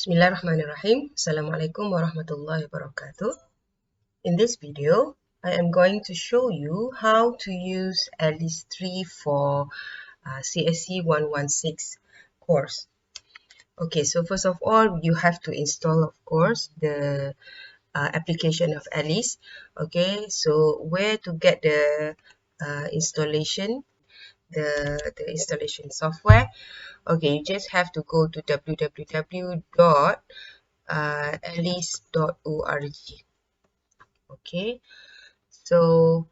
Bismillahirrahmanirrahim. Assalamualaikum warahmatullahi wabarakatuh. In this video, I am going to show you how to use Alice 3 for CSC116 course. Okay, so first of all, you have to install, of course, the application of Alice. Okay, so where to get the installation, the installation software. Okay, you just have to go to www.alice.org. Okay, so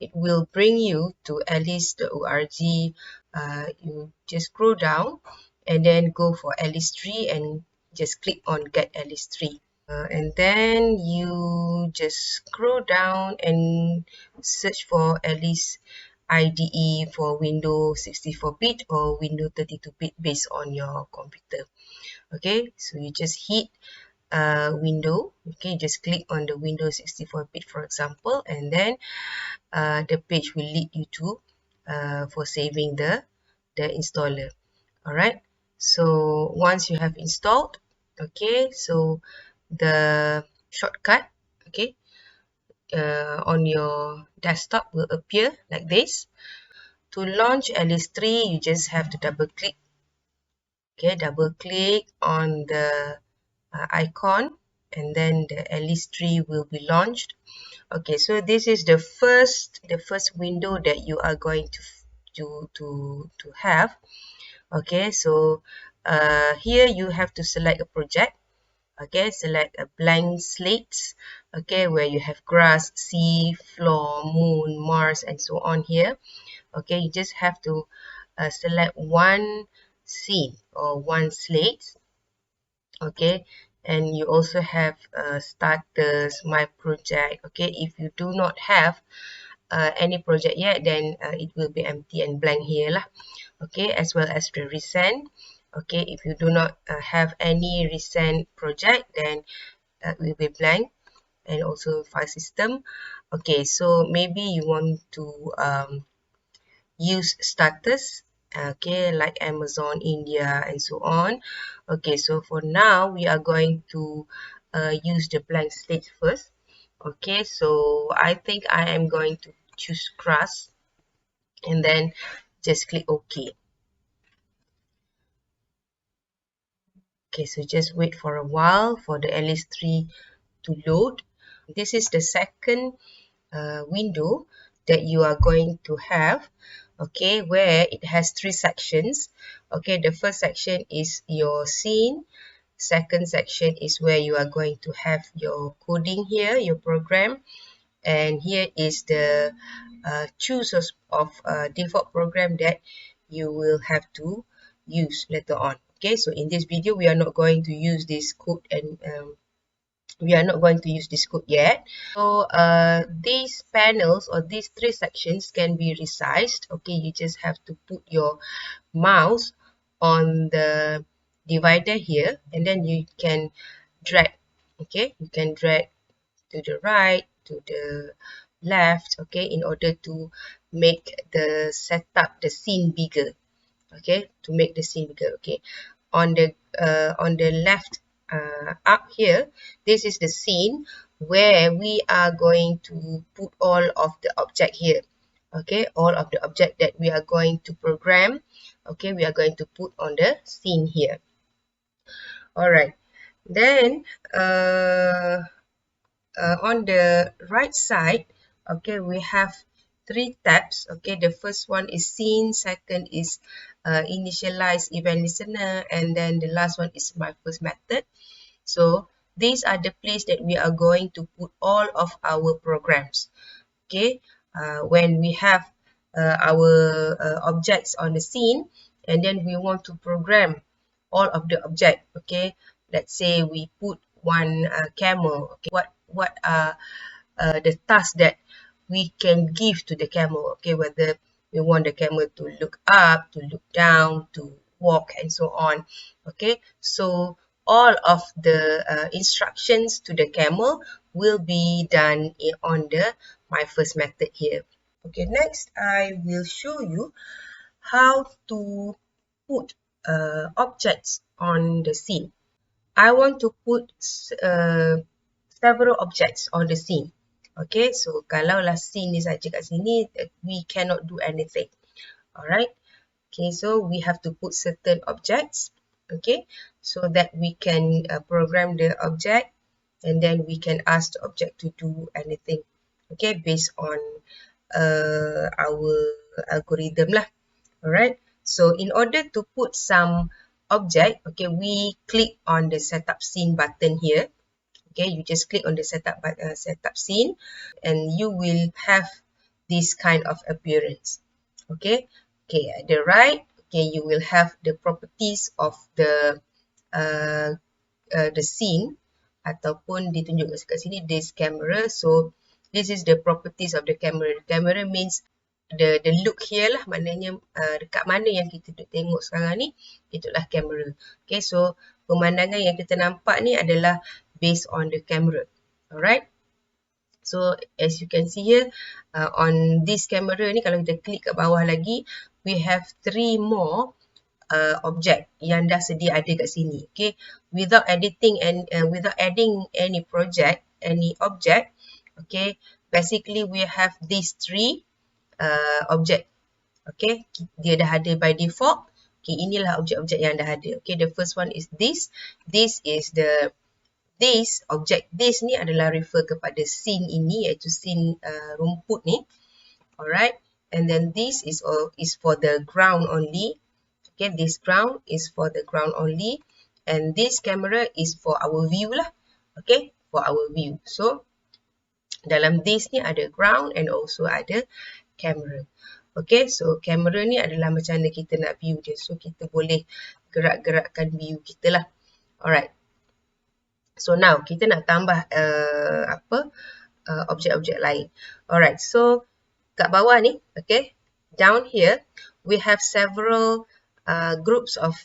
it will bring you to alice.org. You just scroll down and then go for Alice 3 and just click on get Alice 3. And then you just scroll down and search for Alice IDE for Windows 64-bit or Windows 32-bit based on your computer. Okay, so you just hit window. Okay, just click on the Windows 64-bit, for example, and then the page will lead you to for saving the installer. All right, so once you have installed, okay, so the shortcut, okay, on your desktop will appear like this. To launch Alice 3, you just have to double click. Okay, double click on the icon, and then the Alice 3 will be launched. Okay, so this is the first window that you are going to have. Okay, so here you have to select a project. Okay, select a blank slate. Okay, where you have grass, sea, floor, moon, Mars, and so on here. Okay, you just have to select one scene or one slate. Okay, and you also have starters, my project. Okay, if you do not have any project yet, then it will be empty and blank here lah. Okay, as well as the recent. Okay, if you do not have any recent project, then it will be blank, and also file system. Okay, so maybe you want to use starters, okay, like Amazon, India, and so on. Okay, so for now we are going to use the blank slate first. Okay, so I think I am going to choose grass and then just click OK. Okay, so just wait for a while for the Alice 3 to load. This is the second window that you are going to have, okay, where it has three sections. Okay, the first section is your scene. Second section is where you are going to have your coding here, your program, and here is the choose of default program that you will have to use later on. Okay, so in this video we are not going to use this code, and we are not going to use this code yet. So these panels or these three sections can be resized. Okay, you just have to put your mouse on the divider here, and then you can drag. Okay, you can drag to the right, to the left, okay, in order to make the setup, the scene bigger. Okay, to make the scene bigger. Okay, on the left up here, this is the scene where we are going to put all of the object here. Okay, all of the object that we are going to program, okay, we are going to put on the scene here. All right, then on the right side, okay, we have three tabs. Okay, the first one is scene, second is initialize event listener, and then the last one is my first method. So these are the place that we are going to put all of our programs. Okay, when we have our objects on the scene, and then we want to program all of the object. Okay, let's say we put one camel. Okay, what are the tasks that we can give to the camel? Okay, whether we want the camel to look up, to look down, to walk, and so on. Okay, so all of the instructions to the camel will be done on the my first method here. Okay, next I will show you how to put objects on the scene. I want to put several objects on the scene. Okay, so kalaulah scene ni saja kat sini, we cannot do anything. Alright, okay, so we have to put certain objects, okay, so that we can program the object, and then we can ask the object to do anything, okay, based on our algorithm lah. Alright, so in order to put some object, okay, we click on the setup scene button here. Okay, you just click on the setup scene, and you will have this kind of appearance. Okay, at the right, okay, you will have the properties of the scene, ataupun ditunjuk kat sini this camera. So this is the properties of the camera. The camera means the look here lah, maknanya dekat mana yang kita tengok sekarang ni, itulah kamera. Okay, so pemandangan yang kita nampak ni adalah based on the camera. Alright, so as you can see here, on this camera ni, kalau kita klik kat bawah lagi, we have 3 more object yang dah sedia ada kat sini. Okay, without editing and without adding any object, okay, basically we have these 3 object. Okay, dia dah ada by default. Okay, inilah objek-objek yang dah ada. Okay, the first one is this. This is this object. This ni adalah refer kepada scene ini, iaitu scene rumput ni. Alright, and then this is for the ground only. Okay, this ground is for the ground only, and this camera is for our view lah. Okay, for our view. So dalam this ni ada ground and also ada camera. Okay, so kamera ni adalah macam mana kita nak view dia. So kita boleh gerak-gerakkan view kita lah. Alright. So now kita nak tambah objek-objek lain. Alright, so kat bawah ni, okay, down here we have several groups of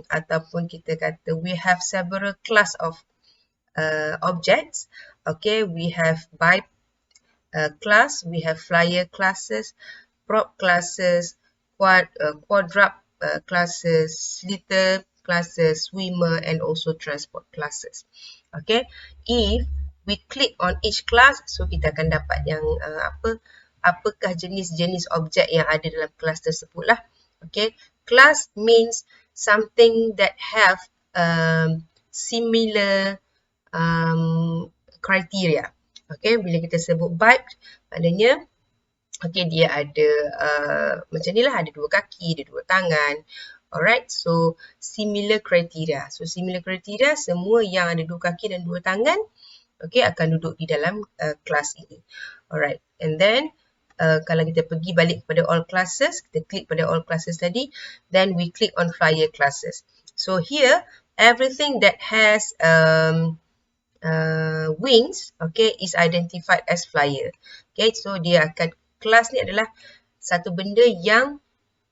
ataupun kita kata we have several class of objects. Okay, we have by class, we have flyer classes, prop classes, quadrup classes, sliotar classes, swimmer, and also transport classes. Okay, if we click on each class, so kita akan dapat yang apakah jenis-jenis objek yang ada dalam kelas tersebut lah. Okay, class means something that have similar criteria. Okay, bila kita sebut biped, maknanya okay, dia ada macam ni lah, ada 2 kaki, ada 2 tangan. Alright, so similar criteria. So similar criteria, semua yang ada 2 kaki dan 2 tangan, okay, akan duduk di dalam kelas ini. Alright, and then kalau kita pergi balik kepada all classes, kita klik pada all classes tadi, then we click on flyer classes. So here, everything that has wings, okay, is identified as flyer. Okay, so dia akan, kelas ni adalah satu benda yang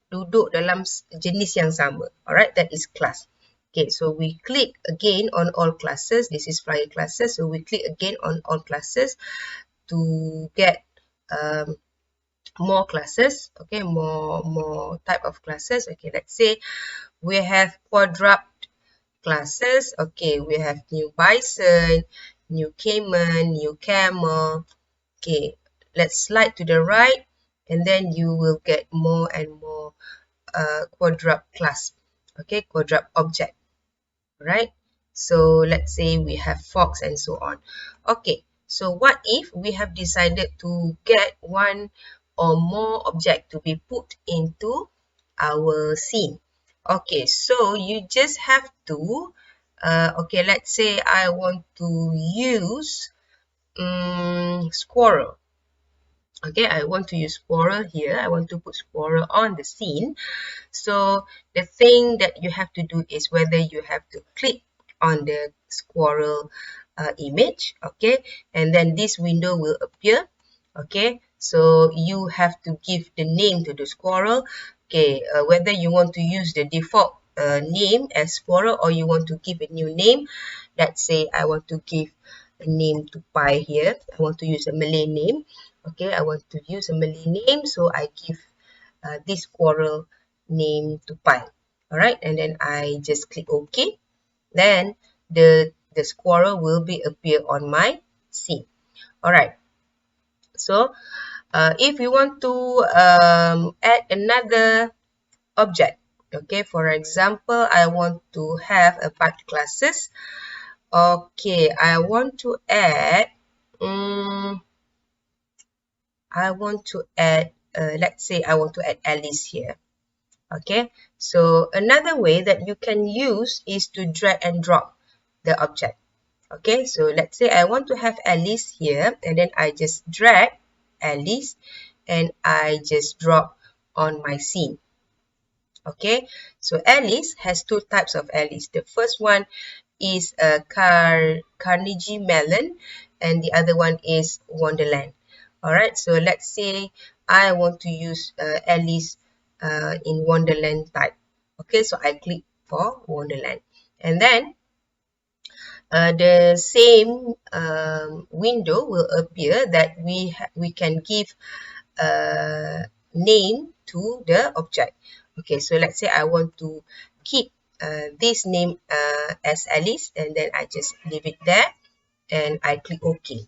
duduk dalam jenis yang sama. Alright, that is class. Okay, so we click again on all classes. This is flyer classes. So we click again on all classes to get more classes. Okay, more type of classes. Okay, let's say we have quadrup classes. Okay, we have new bison, new cayman, new camel. Okay, let's slide to the right, and then you will get more and more quadrup class. Okay, quadrup object. Right? So let's say we have fox and so on. Okay, so what if we have decided to get one or more object to be put into our scene? Okay, so you just have to, okay, let's say I want to use squirrel. Okay, I want to use squirrel here. I want to put squirrel on the scene. So the thing that you have to do is whether you have to click on the squirrel image, okay, and then this window will appear. Okay, so you have to give the name to the squirrel. Okay, whether you want to use the default name as squirrel or you want to give a new name. Let's say I want to give a name to Pi here. I want to use a Malay name. Okay, I want to use a Malay name, so I give this squirrel name to Pi. All right, and then I just click OK. Then the squirrel will be appear on my scene. All right. So if you want to add another object, okay, for example, I want to have a part classes. Okay, I want to add let's say I want to add Alice here. Okay, so another way that you can use is to drag and drop the object. Okay, so let's say I want to have Alice here, and then I just drag Alice and I just drop on my scene. Okay, so Alice has two types of Alice. The first one is a Carnegie Mellon, and the other one is Wonderland. All right, so let's say I want to use Alice in Wonderland type. Okay, so I click for Wonderland, and then the same window will appear that we can give a name to the object. Okay, so let's say I want to keep this name as Alice, and then I just leave it there and I click OK.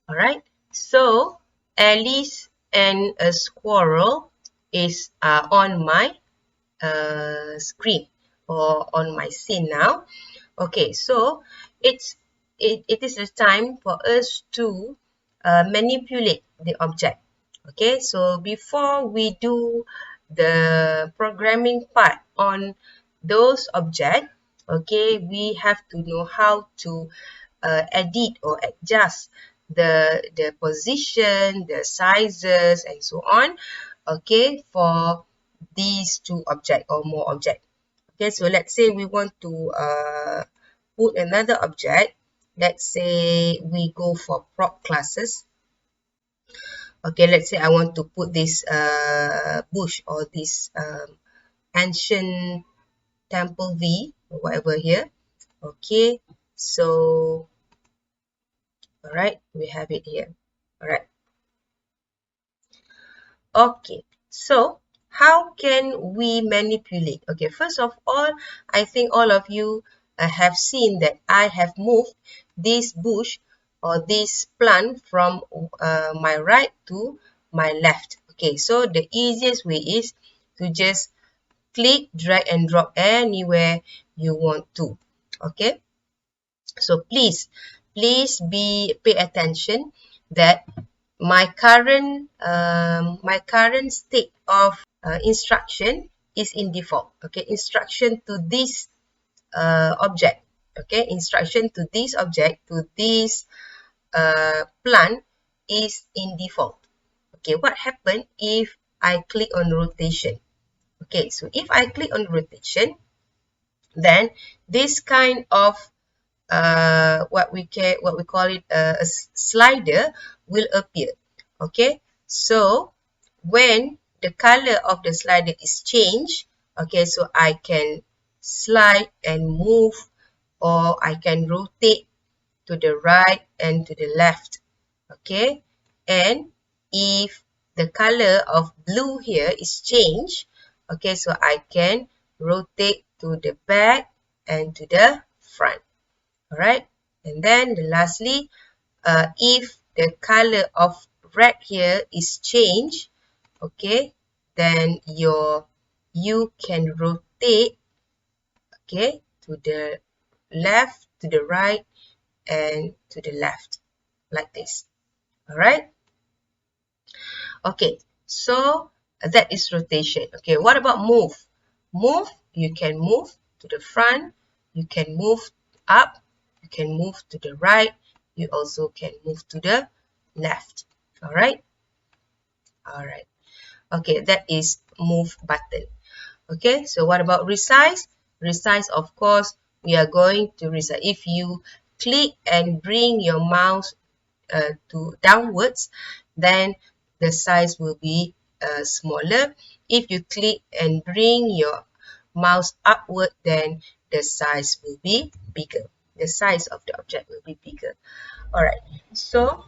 All right, so Alice and a squirrel is on my screen or on my scene now. Okay, so it is the time for us to manipulate the object. Okay, so before we do the programming part on those objects, okay, we have to know how to edit or adjust the position, the sizes, and so on, okay, for these two objects or more objects. Okay, so let's say we want to put another object. Let's say we go for prop classes. Okay, let's say I want to put this bush or this ancient temple V or whatever here. Okay, so all right, we have it here. All right. Okay, so how can we manipulate? Okay, first of all, I think all of you have seen that I have moved this bush or this plant from my right to my left. Okay, so the easiest way is to just click, drag and drop anywhere you want to. Okay, so please pay attention that my current state of instruction is in default. Okay, instruction to this object. Okay, instruction to this object, to this plant is in default. Okay, what happened if I click on rotation? Okay, so if I click on rotation, then this kind of what we call it a slider will appear. Okay, so when the color of the slider is changed, okay, so I can slide and move, or I can rotate to the right and to the left. Okay, and if the color of blue here is changed, okay, so I can rotate to the back and to the front. All right, and then lastly, if the color of red here is changed, okay, then you can rotate, okay, to the left, to the right, and to the left, like this. All right, okay, so that is rotation. Okay, what about move? Move, you can move to the front, you can move up, you can move to the right, you also can move to the left. All right, okay, that is move button. Okay, so what about resize? Resize, of course, we are going to resize. If you click and bring your mouse to downwards, then the size will be smaller. If you click and bring your mouse upward, then the size will be bigger. The size of the object will be bigger. All right, so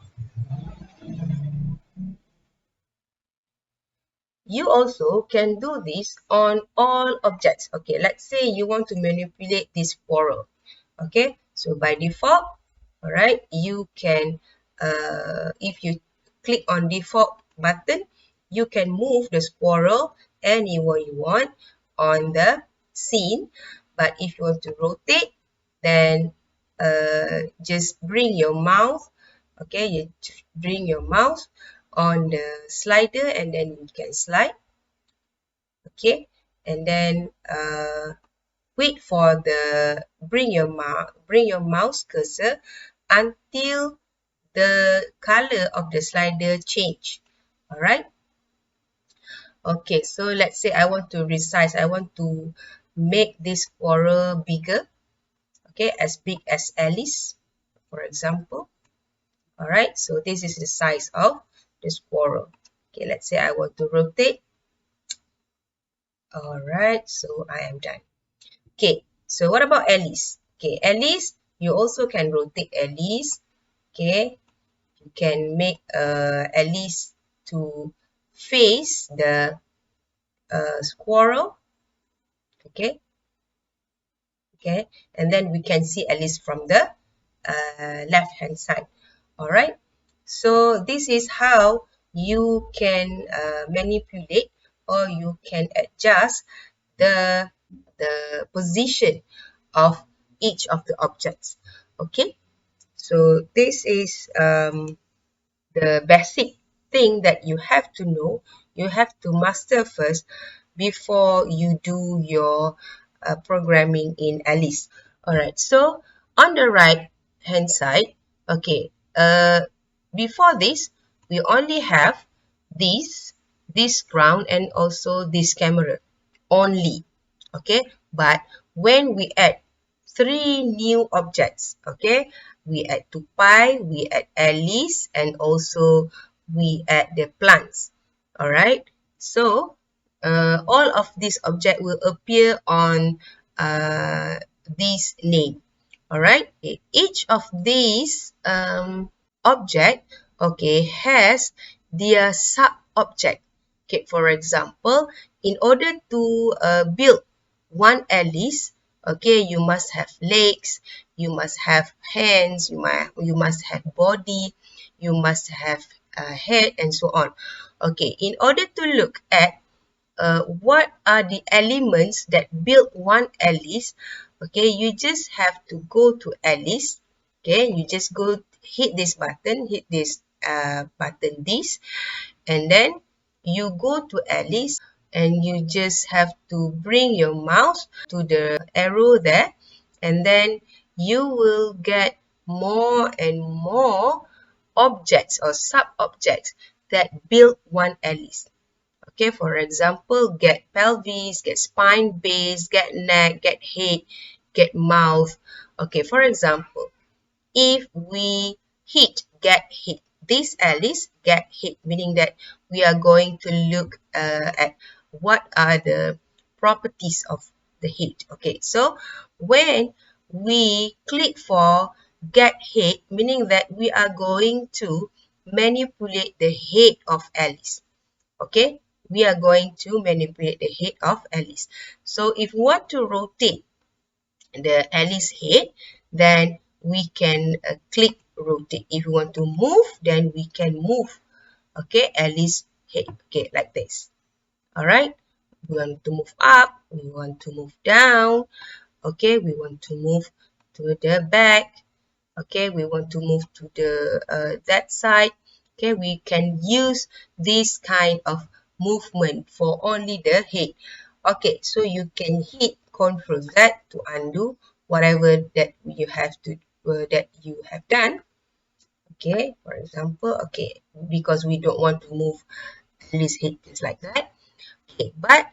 you also can do this on all objects. Okay, let's say you want to manipulate this squirrel. Okay, so by default, all right, you can, if you click on default button, you can move the squirrel anywhere you want on the scene. But if you want to rotate, then just bring your mouse. Okay, you bring your mouse on the slider and then you can slide. Okay, and then wait for the bring your mouse cursor until the color of the slider change. All right. Okay, so let's say I want to resize. I want to make this squirrel bigger. Okay, as big as Alice, for example. All right, so this is the size of the squirrel. Okay, let's say I want to rotate. All right, so I am done. Okay, so what about Alice? Okay, Alice, you also can rotate Alice. Okay, you can make Alice to face the squirrel. Okay, okay, and then we can see Alice from the left hand side. All right, so this is how you can manipulate or you can adjust the position of each of the objects. Okay, so this is the basic thing that you have to know, you have to master first before you do your programming in Alice. Alright, so on the right hand side, okay, before this, we only have this ground and also this camera only. Okay, but when we add three new objects, okay, we add tupai, we add Alice, and also we add the plants. All right, so all of these objects will appear on this name. All right, each of these object, okay, has their sub-object. Okay, for example, in order to build one Alice, okay, you must have legs, you must have hands, you must have body, you must have a head, and so on. Okay, in order to look at what are the elements that build one Alice, okay, you just have to go to Alice. Okay, you just go hit this button, hit this button this, and then you go to Alice and you just have to bring your mouse to the arrow there, and then you will get more and more objects or sub-objects that build one Alice. Okay, for example, get pelvis, get spine base, get neck, get head, get mouth. Okay, for example, if we get hit, this Alice get hit, meaning that we are going to look at what are the properties of the head. Okay, so when we click for get hit, meaning that we are going to manipulate the head of Alice. Okay, we are going to manipulate the head of Alice. So if we want to rotate the Alice head, then we can click rotate. If we want to move, then we can move. Okay, Alice head. Okay, like this. All right. We want to move up. We want to move down. Okay, we want to move to the back. Okay, we want to move to the that side. Okay, we can use this kind of movement for only the head. Okay, so you can hit Ctrl Z to undo whatever that you have done. Okay, for example, okay, because we don't want to move this head just like that. Okay, but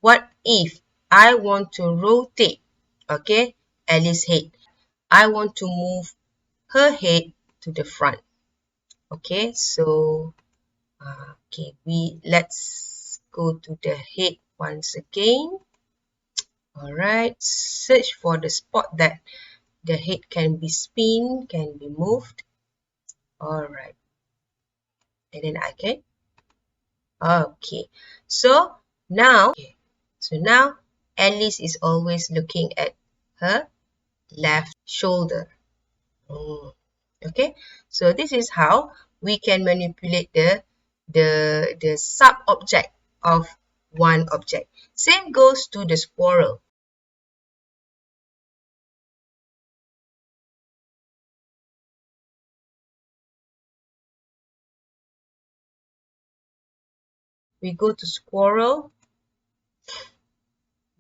what if I want to rotate, okay, Alice's head? I want to move her head to the front. Okay, so okay, let's go to the head once again. All right, search for the spot that the head can be spin, can be moved. All right, and then I can Okay, so now Alice is always looking at her left shoulder. Okay, so this is how we can manipulate the sub object of one object. Same goes to the squirrel. We go to squirrel,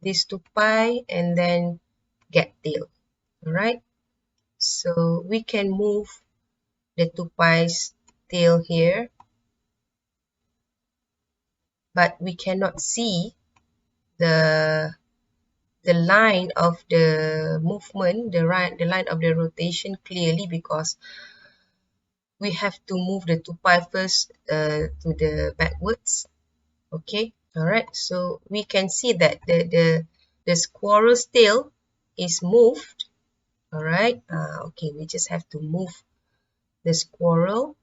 this tupai, and then get tail. All right, so we can move the tupai's tail here, but we cannot see the line of the movement, the line of the rotation clearly, because we have to move the tupai first to the backwards. Okay, all right, so we can see that the squirrel's tail is moved. All right, okay, we just have to move the squirrel.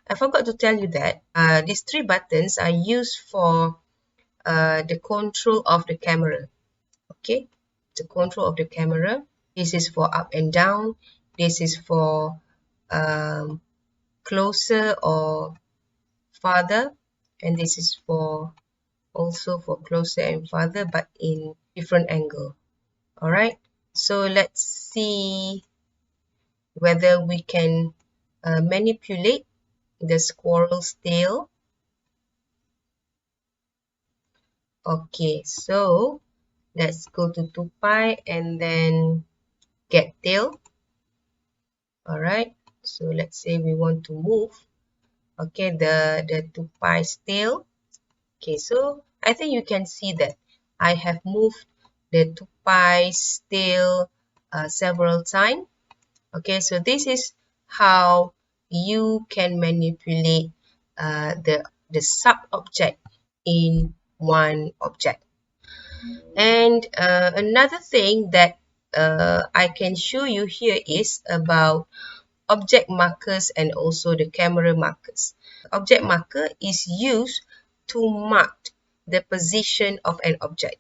I forgot to tell you that these three buttons are used for the control of the camera. Okay, the control of the camera. This is for up and down. This is for closer or farther, and this is for also for closer and farther, but in different angle. All right, so let's see whether we can manipulate the squirrel's tail. Okay, so let's go to tupai and then get tail. All right, so let's say we want to move, okay, the tupai's tail. Okay, so I think you can see that I have moved the tupai's tail several times. Okay, so this is how you can manipulate the sub object in one object. And another thing that I can show you here is about object markers and also the camera markers. Object marker is used to mark the position of an object.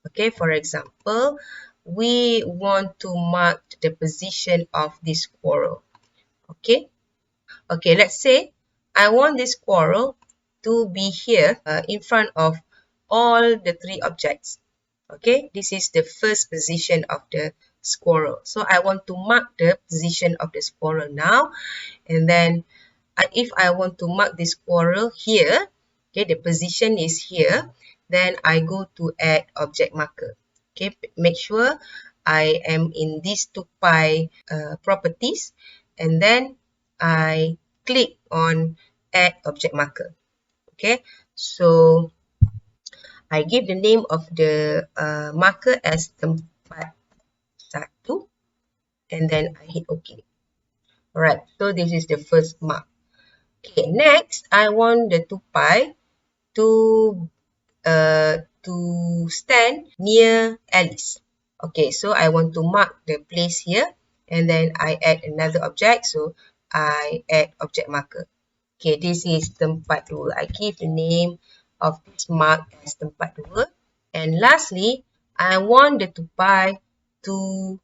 Okay, for example, we want to mark the position of this squirrel. Okay, let's say I want this squirrel to be here in front of all the three objects. Okay, this is the first position of the squirrel. So I want to mark the position of the squirrel now, and then if I want to mark the squirrel here, okay, the position is here, then I go to add object marker. Okay, make sure I am in these tupai properties, and then I click on add object marker. Okay, so I give the name of the marker as tempat satu, and then I hit OK. Alright, so this is the first mark. Okay, next I want the tupai to stand near Alice. Okay, so I want to mark the place here, and then I add another object, so I add object marker. Okay, this is tempat dua. I give the name of this mark as tempat dua. And lastly, I want the tupai to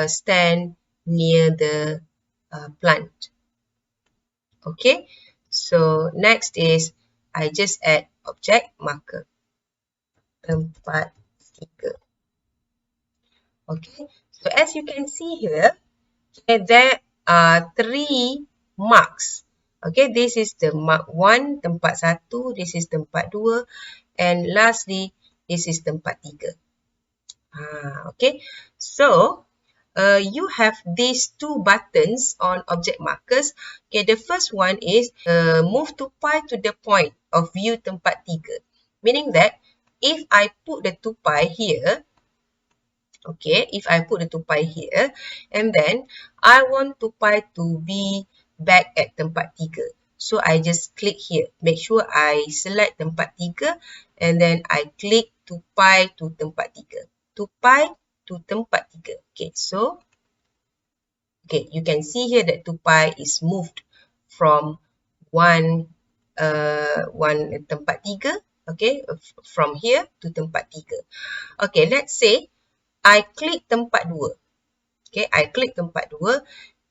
stand near the plant. Okay, so next is I just add object marker. Tempat tiga. Okay, so as you can see here, okay, there are three marks. Okay, this is the mark 1, tempat 1, this is tempat 2, and lastly, this is tempat 3. Okay, so you have these two buttons on object markers. Okay, the first one is move tupai to the point of view tempat 3. Meaning that if I put the tupai here, okay, if I put the tupai here, and then I want tupai to be back at tempat 3. So I just click here. Make sure I select tempat 3, and then I click tupai to tempat 3. Tupai to tempat 3. Okay, so Okay, you can see here that tupai is moved from one tempat 3, okay, from here to tempat 3. Okay, let's say I click tempat 2. Okay, I click tempat 2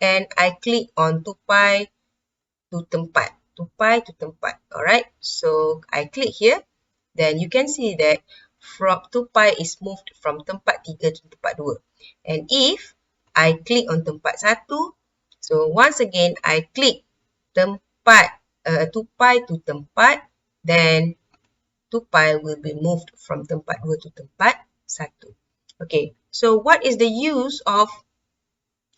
and I click on tupai to tempat. Tupai to tempat. Alright, so I click here. Then you can see that from tupai is moved from tempat 3 to tempat 2. And if I click on tempat 1, so once again I click tempat tupai to tempat, then tupai will be moved from tempat 2 to tempat 1. Okay, so what is the use of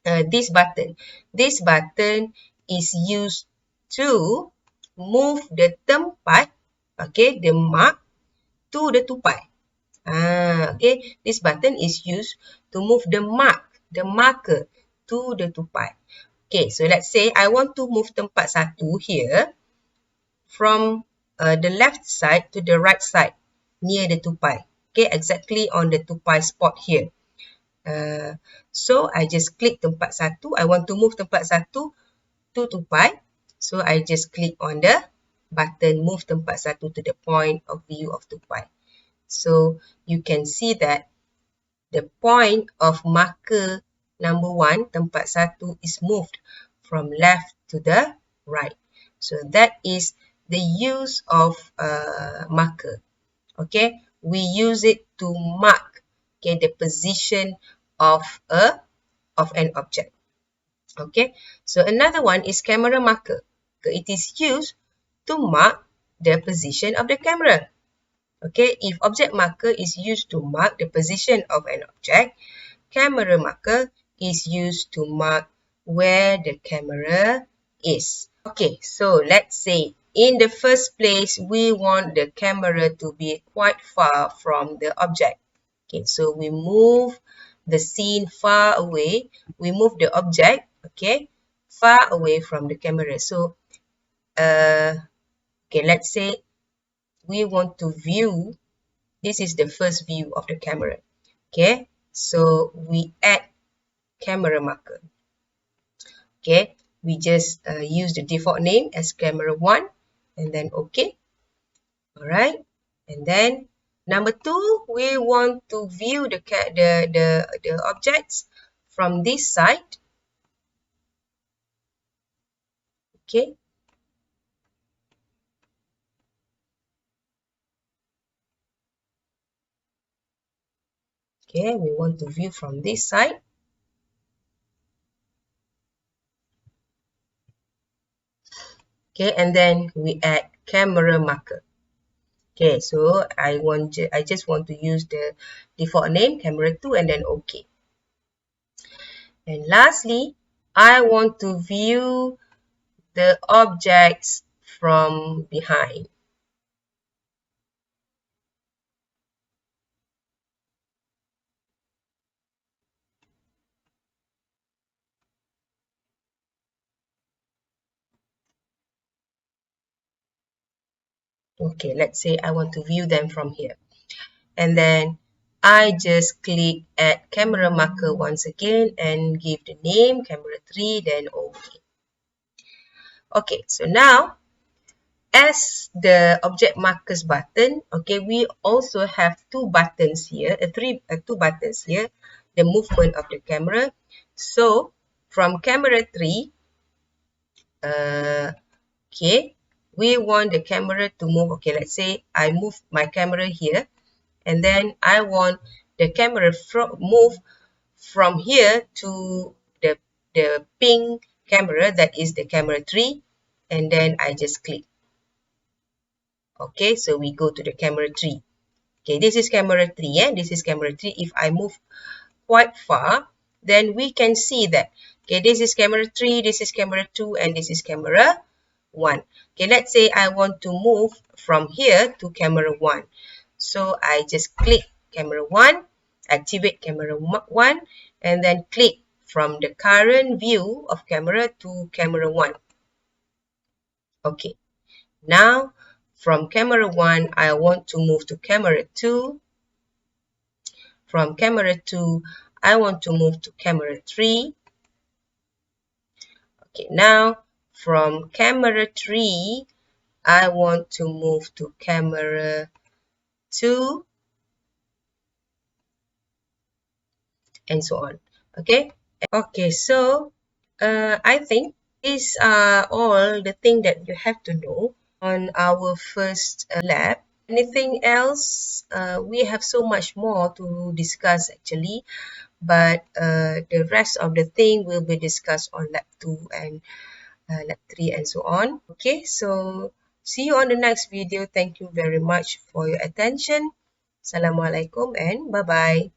this button? This button is used to move the tempat, okay, the mark to the tupai. Okay, this button is used to move the marker to the tupai. Okay, so let's say I want to move tempat 1 here from the left side to the right side near the tupai. Okay, exactly on the tupai spot here. So I just click tempat 1. I want to move tempat 1 to tupai. So I just click on the button move tempat 1 to the point of view of tupai. So you can see that the point of marker number 1, tempat 1, is moved from left to the right. So that is the use of marker. Okay, we use it to mark, okay, the position of an object. Okay, so another one is camera marker. Okay, it is used to mark the position of the camera. Okay, if object marker is used to mark the position of an object, camera marker is used to mark where the camera is. Okay, so let's say in the first place, we want the camera to be quite far from the object. Okay, so we move the scene far away. We move the object, okay, far away from the camera. So, okay, let's say we want to view. This is the first view of the camera. Okay, so we add camera marker. Okay, we just use the default name as camera 1 and then okay. Alright, and then number 2, we want to view the objects from this side. Okay, okay, we want to view from this side. Okay, and then we add camera marker. Okay, so I just want to use the default name camera 2 and then okay. And lastly, I want to view the objects from behind. Okay, let's say I want to view them from here. And then I just click add camera marker once again and give the name camera 3, then okay. Okay, so now as the object markers button, okay, we also have two buttons here, two buttons here, the movement of the camera. So from camera 3, okay, we want the camera to move. Okay, let's say I move my camera here, and then I want the camera move from here to the pink camera, that is the camera 3, and then I just click. Okay, so we go to the camera 3. Okay, this is camera 3, yeah, this is camera 3. If I move quite far, then we can see that, okay, this is camera 3, this is camera 2, and this is camera 1. Okay, let's say I want to move from here to camera 1. So I just click camera 1, activate camera 1, and then click from the current view of camera to camera 1. Okay, now from camera 1, I want to move to camera 2. From camera 2, I want to move to camera 3. Okay, now from camera 3, I want to move to camera 2 and so on. Okay, so I think these are all the things that you have to know on our first lab. Anything else? We have so much more to discuss actually, but the rest of the thing will be discussed on lab 2 and lab 3 and so on. Okay, so see you on the next video. Thank you very much for your attention. Assalamualaikum and bye bye.